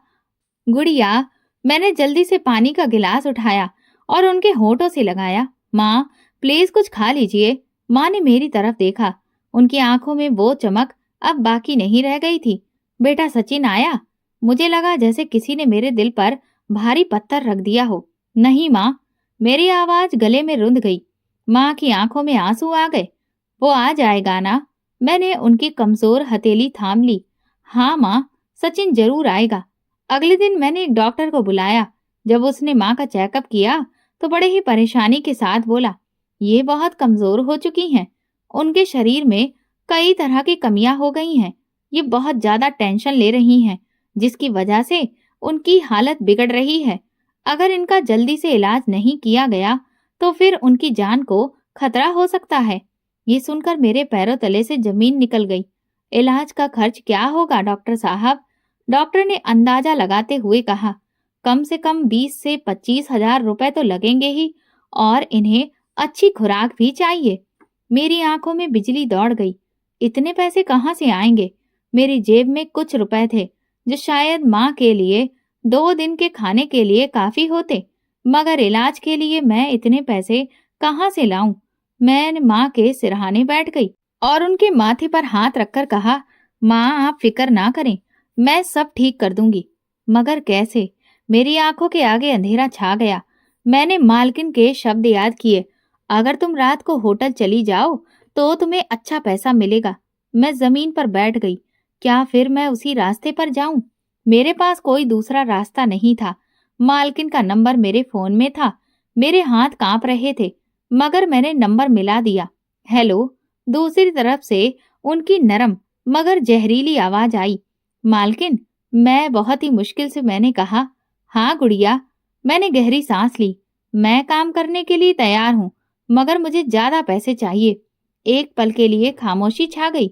गुड़िया, मैंने जल्दी से पानी का गिलास उठाया और उनके होठों से लगाया। माँ, प्लीज कुछ खा लीजिए। माँ ने मेरी तरफ देखा। उनकी आंखों में वो चमक अब बाकी नहीं रह गई थी। बेटा, सचिन आया? मुझे लगा जैसे किसी ने मेरे दिल पर भारी पत्थर रख दिया हो। नहीं माँ, मेरी आवाज गले में रुंध गई। माँ की आंखों में आंसू आ गए। वो आ जाएगा ना? मैंने उनकी कमजोर हथेली थाम ली। हाँ माँ, सचिन जरूर आएगा। अगले दिन मैंने एक डॉक्टर को बुलाया। जब उसने माँ का चेकअप किया तो बड़े ही परेशानी के साथ बोला, ये बहुत कमजोर हो चुकी हैं। उनके शरीर में कई तरह की कमियां हो गई हैं। ये बहुत ज्यादा टेंशन ले रही हैं, जिसकी वजह से उनकी हालत बिगड़ रही है। अगर इनका जल्दी से इलाज नहीं किया गया तो फिर उनकी जान को खतरा हो सकता है। ये सुनकर मेरे पैरों तले से जमीन निकल गई। इलाज का खर्च क्या होगा डॉक्टर साहब? डॉक्टर ने अंदाजा लगाते हुए कहा, कम से कम 20 से 25 हजार रुपए तो लगेंगे ही, और इन्हें अच्छी खुराक भी चाहिए। मेरी आंखों में बिजली दौड़ गई। इतने पैसे कहाँ से आएंगे? मेरी जेब में कुछ रुपए थे जो शायद माँ के लिए 2 दिन के खाने के लिए काफी होते, मगर इलाज के लिए मैं इतने पैसे कहाँ से लाऊं? मैं माँ के सिरहाने बैठ गई और उनके माथे पर हाथ रखकर कहा, माँ आप फिक्र ना करें, मैं सब ठीक कर दूंगी। मगर कैसे? मेरी आंखों के आगे अंधेरा छा गया। मैंने मालकिन के शब्द याद किए, अगर तुम रात को होटल चली जाओ तो तुम्हें अच्छा पैसा मिलेगा। मैं जमीन पर बैठ गई। क्या फिर मैं उसी रास्ते पर जाऊं? मेरे पास कोई दूसरा रास्ता नहीं था। मालकिन का नंबर मेरे फोन में था। मेरे हाथ कांप रहे थे, मगर मैंने नंबर मिला दिया। हेलो। दूसरी तरफ से उनकी नरम मगर जहरीली आवाज आई। मालकिन, मैं बहुत ही मुश्किल से मैंने कहा, हाँ गुड़िया। मैंने गहरी सांस ली। मैं काम करने के लिए तैयार हूँ, मगर मुझे ज्यादा पैसे चाहिए। एक पल के लिए खामोशी छा गई।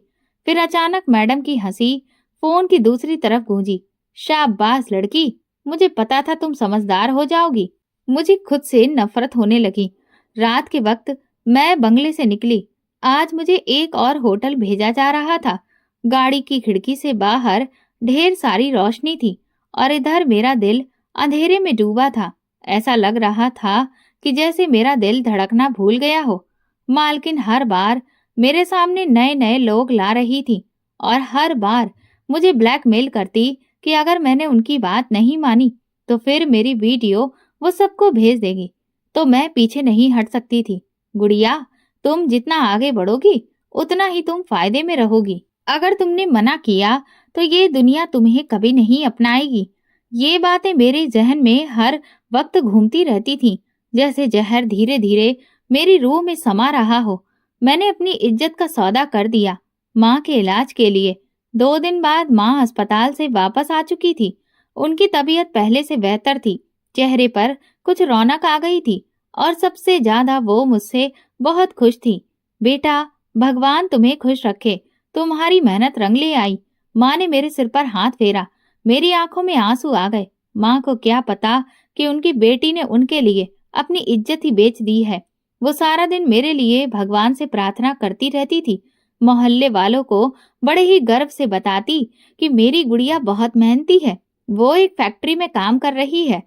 फिर अचानक मैडम की हंसी फोन की दूसरी तरफ गूंजी। शाबाश लड़की, मुझे पता था तुम समझदार हो जाओगी। मुझे खुद से नफरत होने लगी। रात के वक्त मैं बंगले से निकली। आज मुझे एक और होटल भेजा जा रहा था। गाड़ी की खिड़की से बाहर ढेर सारी रोशनी थी और इधर मेरा दिल अंधेरे में डूबा था। ऐसा लग रहा था कि जैसे मेरा दिल धड़कना भूल गया हो। मालकिन हर बार मेरे सामने नए नए लोग ला रही थी और हर बार मुझे ब्लैकमेल करती कि अगर मैंने उनकी बात नहीं मानी तो फिर मेरी वीडियो वो सबको भेज देगी। तो मैं पीछे नहीं हट सकती थी। गुड़िया, तुम जितना आगे बढ़ोगी उतना ही तुम फायदे में रहोगी। अगर तुमने मना किया तो ये दुनिया तुम्हें कभी नहीं अपनाएगी। ये बातें मेरे जहन में हर वक्त घूमती रहती थीं, जैसे जहर धीरे धीरे मेरी रूह में समा रहा हो। मैंने अपनी इज्जत का सौदा कर दिया माँ के इलाज के लिए। 2 दिन बाद माँ अस्पताल से वापस आ चुकी थी। उनकी तबीयत पहले से बेहतर थी। चेहरे पर कुछ रौनक आ गई थी और सबसे ज्यादा वो मुझसे बहुत खुश थी। बेटा, भगवान तुम्हें खुश रखे। तुम्हारी मेहनत रंग ले आई। माँ ने मेरे सिर पर हाथ फेरा। मेरी आंखों में आंसू आ गए। माँ को क्या पता कि उनकी बेटी ने उनके लिए अपनी इज्जत ही बेच दी है। वो सारा दिन मेरे लिए भगवान से प्रार्थना करती रहती थी। मोहल्ले वालों को बड़े ही गर्व से बताती कि मेरी गुड़िया बहुत मेहनती है, वो एक फैक्ट्री में काम कर रही है।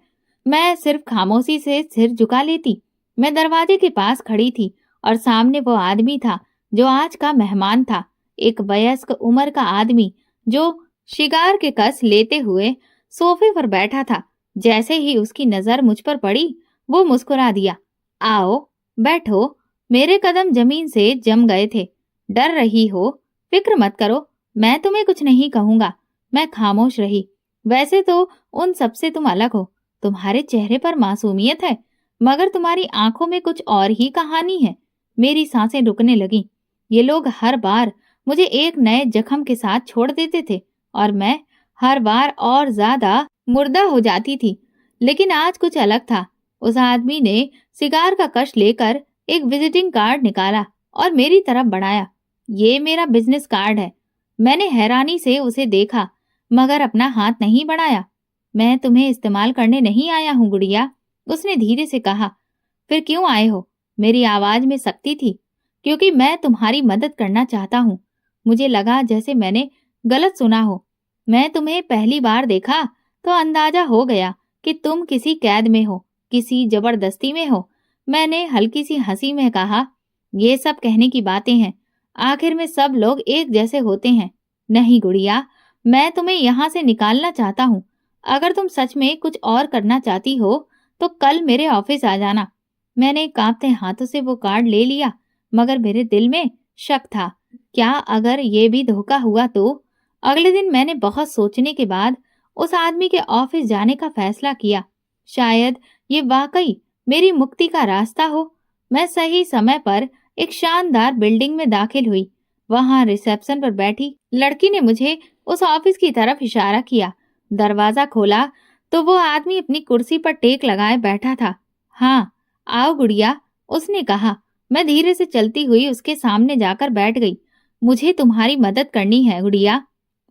मैं सिर्फ खामोशी से सिर झुका लेती। मैं दरवाजे के पास खड़ी थी और सामने वो आदमी था जो आज का मेहमान था, एक वयस्क उम्र का आदमी जो शिकार के कस लेते हुए सोफे पर बैठा था। जैसे ही उसकी नजर मुझ पर पड़ी, वो मुस्कुरा दिया। आओ, बैठो। मेरे कदम जमीन से जम गए थे। डर रही हो? फिक्र मत करो, मैं तुम्हें कुछ नहीं कहूंगा। मैं खामोश रही। वैसे तो उन सबसे तुम अलग हो। तुम्हारे चेहरे पर मासूमियत है, मगर तुम्हारी आंखों में कुछ और ही कहानी है। मेरी सांसें रुकने लगी। ये लोग हर बार मुझे एक नए जख्म के साथ छोड़ देते थे और मैं हर बार और ज्यादा मुर्दा हो जाती थी। लेकिन आज कुछ अलग था। उस आदमी ने सिगार का कश लेकर एक विजिटिंग कार्ड निकाला और मेरी तरफ बढ़ाया। ये मेरा बिजनेस कार्ड है। मैंने हैरानी से उसे देखा, मगर अपना हाथ नहीं बढ़ाया। मैं तुम्हें इस्तेमाल करने नहीं आया हूँ गुड़िया, उसने धीरे से कहा। फिर क्यों आए हो? मेरी आवाज में सख्ती थी। क्योंकि मैं तुम्हारी मदद करना चाहता हूँ। मुझे लगा जैसे मैंने गलत सुना हो। मैं तुम्हें पहली बार देखा तो अंदाजा हो गया कि तुम किसी कैद में हो, किसी जबरदस्ती में हो। मैंने हल्की सी हंसी में कहा, ये सब कहने की बातें हैं। आखिर में सब लोग एक जैसे होते हैं। नहीं गुड़िया, मैं तुम्हें यहाँ से निकालना चाहता हूँ। अगर तुम सच में कुछ और करना चाहती हो तो कल मेरे ऑफिस आ जाना। मैंने कांपते हाथों से वो कार्ड ले लिया, मगर मेरे दिल में शक था। क्या अगर ये भी धोखा हुआ तो? अगले दिन मैंने बहुत सोचने के बाद उस आदमी के ऑफिस जाने का फैसला किया। शायद ये वाकई मेरी मुक्ति का रास्ता हो। मैं सही समय पर एक शानदार बिल्डिंग में दाखिल हुई। वहां रिसेप्शन पर बैठी लड़की ने मुझे उस ऑफिस की तरफ इशारा किया। दरवाजा खोला तो वो आदमी अपनी कुर्सी पर टेक लगाए बैठा था। हाँ, आओ गुड़िया, उसने कहा। मैं धीरे से चलती हुई उसके सामने जाकर बैठ गई। मुझे तुम्हारी मदद करनी है गुड़िया।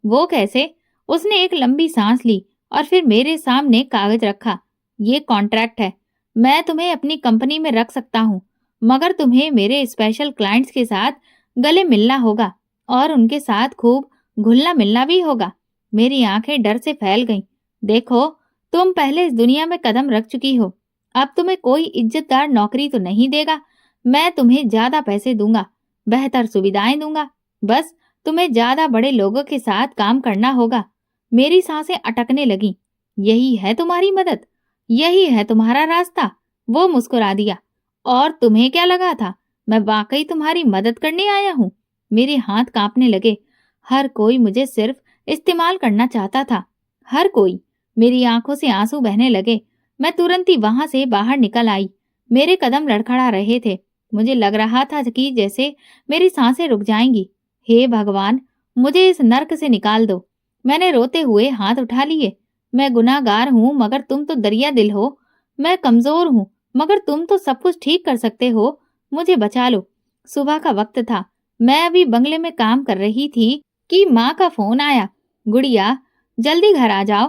वो कैसे? उसने एक लंबी सांस ली और फिर मेरे सामने कागज रखा। ये कॉन्ट्रैक्ट है। मैं तुम्हें अपनी कंपनी में रख सकता हूँ, मगर तुम्हें मेरे स्पेशल क्लाइंट्स के साथ गले मिलना होगा और उनके साथ खूब घुलना मिलना भी होगा। मेरी आंखें डर से फैल गईं। देखो, तुम पहले इस दुनिया में कदम रख चुकी हो। अब तुम्हें कोई इज्जतदार नौकरी तो नहीं देगा। मैं तुम्हें ज्यादा पैसे दूंगा, बेहतर सुविधाएं दूंगा। बस तुम्हें ज्यादा बड़े लोगों के साथ काम करना होगा। मेरी सांसें अटकने लगी। यही है तुम्हारी मदद? यही है तुम्हारा रास्ता? वो मुस्कुरा दिया। और तुम्हें क्या लगा था मैं वाकई तुम्हारी मदद करने आया हूँ? मेरे हाथ कांपने लगे। हर कोई मुझे सिर्फ इस्तेमाल करना चाहता था, हर कोई। मेरी आंखों से आंसू बहने लगे। मैं तुरंत ही वहां से बाहर निकल आई। मेरे कदम लड़खड़ा रहे थे। मुझे लग रहा था कि जैसे मेरी सांसें रुक जाएंगी। हे भगवान, मुझे इस नर्क से निकाल दो। मैंने रोते हुए हाथ उठा लिए। मैं गुनाहगार हूँ, मगर तुम तो दरिया दिल हो। मैं कमजोर हूँ, मगर तुम तो सब कुछ ठीक कर सकते हो। मुझे बचा लो। सुबह का वक्त था। मैं अभी बंगले में काम कर रही थी कि माँ का फोन आया। गुड़िया, जल्दी घर आ जाओ,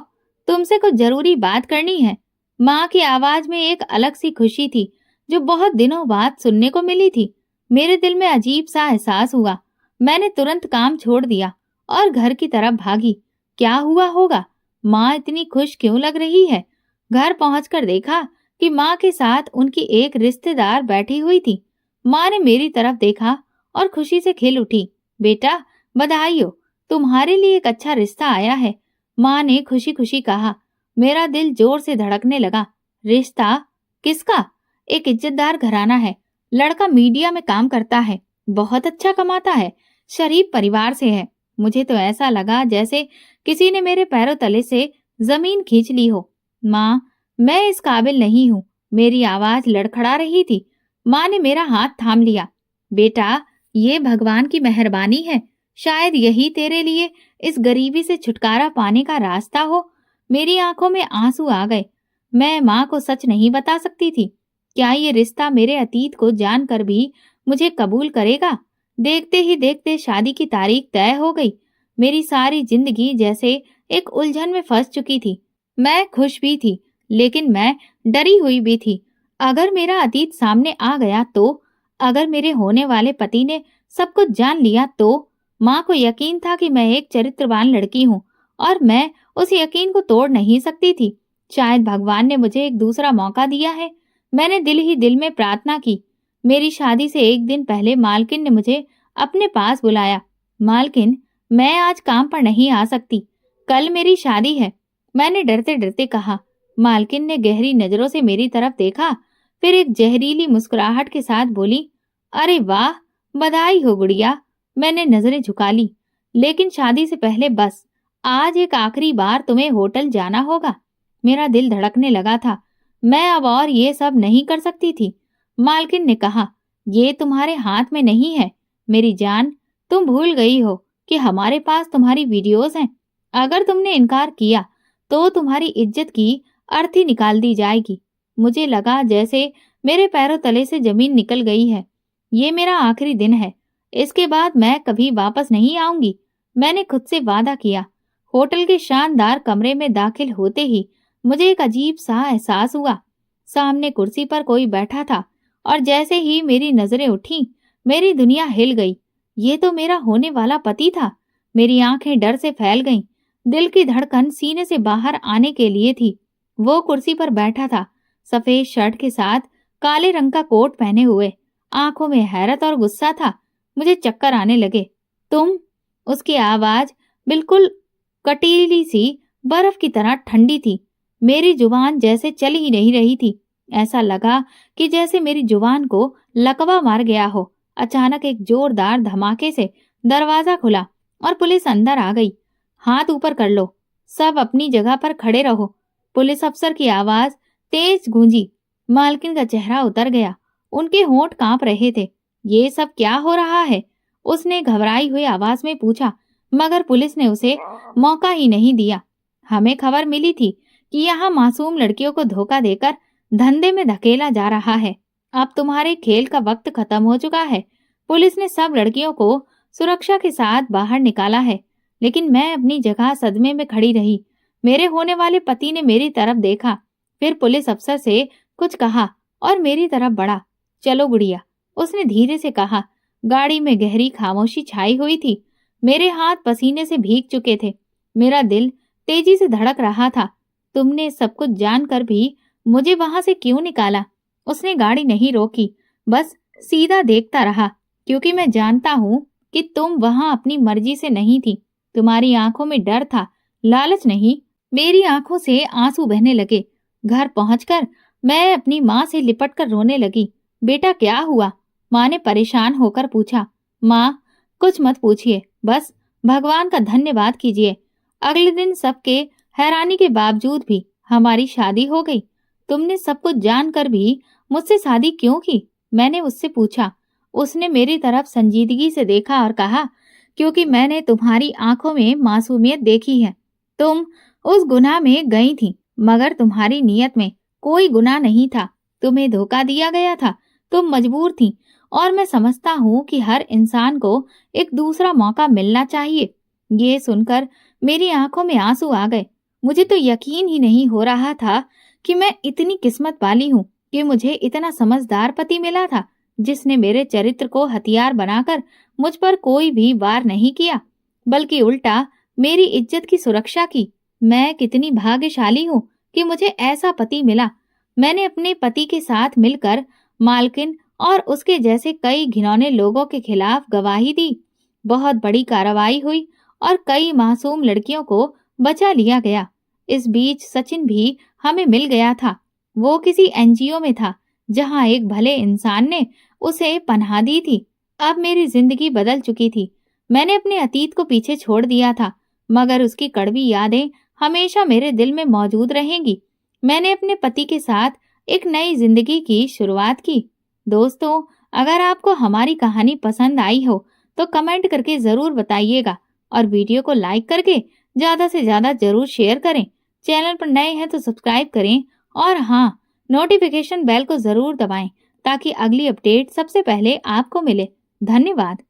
तुमसे कुछ जरूरी बात करनी है। माँ की आवाज में एक अलग सी खुशी थी जो बहुत दिनों बाद सुनने को मिली थी। मेरे दिल में अजीब सा एहसास हुआ। मैंने तुरंत काम छोड़ दिया और घर की तरफ भागी। क्या हुआ होगा? माँ इतनी खुश क्यों लग रही है? घर पहुंचकर देखा कि माँ के साथ उनकी एक रिश्तेदार बैठी हुई थी। माँ ने मेरी तरफ देखा और खुशी से खिल उठी। बेटा, बधाई हो, तुम्हारे लिए एक अच्छा रिश्ता आया है। माँ ने खुशी खुशी कहा। मेरा दिल जोर से धड़कने लगा। रिश्ता? किसका? एक इज्जतदार घराना है। लड़का मीडिया में काम करता है, बहुत अच्छा कमाता है, शरीफ परिवार से है। मुझे तो ऐसा लगा जैसे किसी ने मेरे पैरों तले से जमीन खींच ली हो। माँ, मैं इस काबिल नहीं हूँ। मेरी आवाज लड़खड़ा रही थी। माँ ने मेरा हाथ थाम लिया। बेटा, ये भगवान की मेहरबानी है। शायद यही तेरे लिए इस गरीबी से छुटकारा पाने का रास्ता हो। मेरी आंखों में आंसू आ गए। मैं माँ को सच नहीं बता सकती थी। क्या ये रिश्ता मेरे अतीत को जानकर भी मुझे कबूल करेगा? देखते ही देखते शादी की तारीख तय हो गई। मेरी सारी जिंदगी जैसे एक उलझन में फंस चुकी थी। मैं खुश भी थी, लेकिन मैं डरी हुई भी थी। अगर मेरा अतीत सामने आ गया तो, अगर मेरे होने वाले पति ने सब कुछ जान लिया तो। माँ को यकीन था कि मैं एक चरित्रवान लड़की हूँ और मैं उस यकीन को तोड़ नहीं सकती थी। शायद भगवान ने मुझे एक दूसरा मौका दिया है। मैंने दिल ही दिल में प्रार्थना की। मेरी शादी से एक दिन पहले मालकिन ने मुझे अपने पास बुलाया। मालकिन, मैं आज काम पर नहीं आ सकती, कल मेरी शादी है, मैंने डरते डरते कहा। मालकिन ने गहरी नजरों से मेरी तरफ देखा, फिर एक जहरीली मुस्कुराहट के साथ बोली, अरे वाह, बधाई हो गुड़िया। मैंने नजरें झुका ली। लेकिन शादी से पहले बस आज एक आखिरी बार तुम्हें होटल जाना होगा। मेरा दिल धड़कने लगा था। मैं अब और ये सब नहीं कर सकती थी। मालकिन ने कहा, ये तुम्हारे हाथ में नहीं है मेरी जान। तुम भूल गई हो कि हमारे पास तुम्हारी वीडियोस हैं। अगर तुमने इनकार किया तो तुम्हारी इज्जत की अर्थी निकाल दी जाएगी। मुझे लगा जैसे मेरे पैरों तले से जमीन निकल गई है। ये मेरा आखिरी दिन है, इसके बाद मैं कभी वापस नहीं आऊंगी। मैंने खुद से वादा किया। होटल के शानदार कमरे में दाखिल होते ही मुझे एक अजीब सा एहसास हुआ। सामने कुर्सी पर कोई बैठा था और जैसे ही मेरी नजरें उठी, मेरी दुनिया हिल गई। ये तो मेरा होने वाला पति था। मेरी आंखें डर से फैल गईं। दिल की धड़कन सीने से बाहर आने के लिए थी। वो कुर्सी पर बैठा था, सफेद शर्ट के साथ काले रंग का कोट पहने हुए। आंखों में हैरत और गुस्सा था। मुझे चक्कर आने लगे। तुम? उसकी आवाज बिल्कुल कटीली सी बर्फ की तरह ठंडी थी। मेरी जुबान जैसे चल ही नहीं रही थी। ऐसा लगा कि जैसे मेरी जुबान को लकवा मार गया हो। अचानक एक जोरदार धमाके से दरवाजा खुला और पुलिस अंदर आ गई। हाथ ऊपर कर लो, सब अपनी जगह पर खड़े रहो। पुलिस अफसर की आवाज तेज गूंजी। मालकिन का चेहरा उतर गया। उनके होंठ कांप रहे थे। ये सब क्या हो रहा है? उसने घबराई हुई आवाज में पूछा, मगर पुलिस ने उसे मौका ही नहीं दिया। हमें खबर मिली थी कि यहाँ मासूम लड़कियों को धोखा देकर धंधे में धकेला जा रहा है। अब तुम्हारे खेल का वक्त खत्म हो चुका है। पुलिस ने सब लड़कियों को सुरक्षा के साथ बाहर निकाला है, लेकिन मैं अपनी जगह सदमे में खड़ी रही। मेरे होने वाले पति ने मेरी तरफ देखा, फिर पुलिस अफसर से कुछ कहा और मेरी तरफ बढ़ा। चलो गुड़िया, उसने धीरे से कहा। गाड़ी में गहरी खामोशी छाई हुई थी। मेरे हाथ पसीने से भीग चुके थे। मेरा दिल तेजी से धड़क रहा था। तुमने सब कुछ जानकर भी मुझे वहां से क्यों निकाला? उसने गाड़ी नहीं रोकी, बस सीधा देखता रहा, क्योंकि मैं जानता हूँ कि तुम वहां अपनी मर्जी से नहीं थी। तुम्हारी आंखों में डर था, लालच नहीं। मेरी आंखों से आंसू बहने लगे। घर पहुंचकर मैं अपनी माँ से लिपटकर रोने लगी। बेटा क्या हुआ? माँ ने परेशान होकर पूछा। माँ, कुछ मत पूछिए, बस भगवान का धन्यवाद कीजिए। अगले दिन सबके हैरानी के बावजूद भी हमारी शादी हो गई। तुमने सब कुछ जानकर भी मुझसे शादी क्यों की? मैंने उससे पूछा। उसने मेरी तरफ संजीदगी से देखा और कहा, क्योंकि मैंने तुम्हारी आंखों में मासूमियत देखी है। तुम उस गुनाह में गई थी, मगर तुम्हारी नीयत में कोई गुनाह नहीं था। तुम्हें धोखा दिया गया था, तुम मजबूर थी, और मैं समझता हूँ कि हर इंसान को एक दूसरा मौका मिलना चाहिए। ये सुनकर मेरी आंखों में आंसू आ गए। मुझे तो यकीन ही नहीं हो रहा था कि मैं इतनी किस्मत वाली हूँ कि मुझे इतना समझदार पति मिला था, जिसने मेरे चरित्र को हथियार बनाकर मुझ पर कोई भी वार नहीं किया, बल्कि उल्टा मेरी इज्जत की सुरक्षा की। मैं कितनी भाग्यशाली हूँ कि मुझे ऐसा पति मिला। मैंने अपने पति के साथ मिलकर मालकिन और उसके जैसे कई घिनौने लोगों के खिलाफ गवाही दी। बहुत बड़ी कार्रवाई हुई और कई मासूम लड़कियों को बचा लिया गया। इस बीच सचिन भी हमें मिल गया था। वो किसी एनजीओ में था, जहां एक भले इंसान ने उसे पनाह दी थी। अब मेरी जिंदगी बदल चुकी थी। मैंने अपने अतीत को पीछे छोड़ दिया था, मगर उसकी कड़वी यादें हमेशा मेरे दिल में मौजूद रहेंगी। मैंने अपने पति के साथ एक नई जिंदगी की शुरुआत की। दोस्तों, अगर आपको हमारी कहानी पसंद आई हो तो कमेंट करके जरूर बताइएगा और वीडियो को लाइक करके ज्यादा से ज्यादा जरूर शेयर करें। चैनल पर नए हैं तो सब्सक्राइब करें और हाँ, नोटिफिकेशन बेल को जरूर दबाएं ताकि अगली अपडेट सबसे पहले आपको मिले। धन्यवाद।